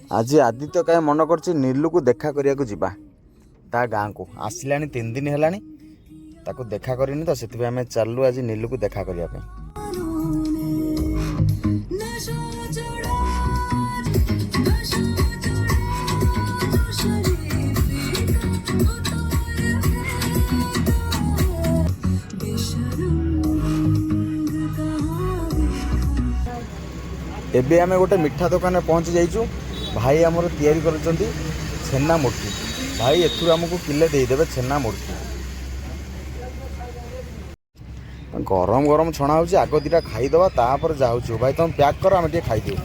आज आदित्य कहीं मन कर नीलू को देखा करने को जीवा ता गाँ को आसला 3 दिन है ताको देखा करनी तो से आम चलू आज नीलू को देखा करने। एबे आमे गोटे मिठा दुकान में पहुँची जाइचु। भाई आमर तैयारी कर छेना मुड़की। भाई एथुर आमको किले देदेवे छेना मुड़की। गरम गरम छणा हो आग दीटा खाईदे तापर जाऊँ। भाई तुम पैक कर आम खाईदे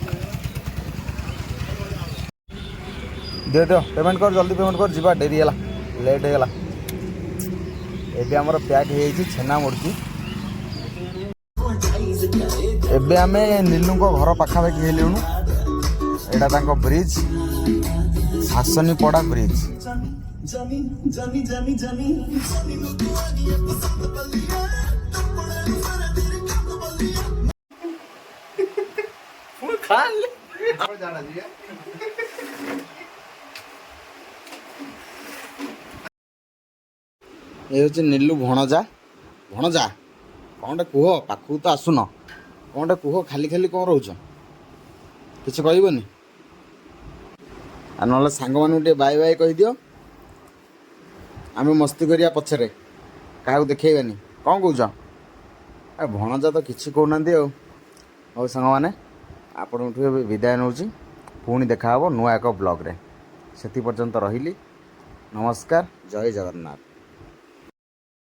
दे दो पेमेंट कर जल्दी पेमेंट कर जीवा डेरी है लेट है। एबे आमर पैक हो छेना मुड़की। एबे आमे नीलू को घर पाखापाखि हेलुणु। एटा तांको ब्रिज शासनी पड़ा ब्रिज। ये हूँ नीलू भणजा। भणजा कौन कुह पाखु तो आसुन कौन कुह खाली खाली कौन रोच किसी कहबनी ना सांग मान बाय बाय कह दियो। आम मस्ती करिया पछरे क्या देखनी कौन कौच भणजा तो किसी कहना आ सांग मैंने आपण विदाय नौ पुणी देखा नुआ एक ब्लॉग रे। से पर्यंत रही नमस्कार जय जगन्नाथ।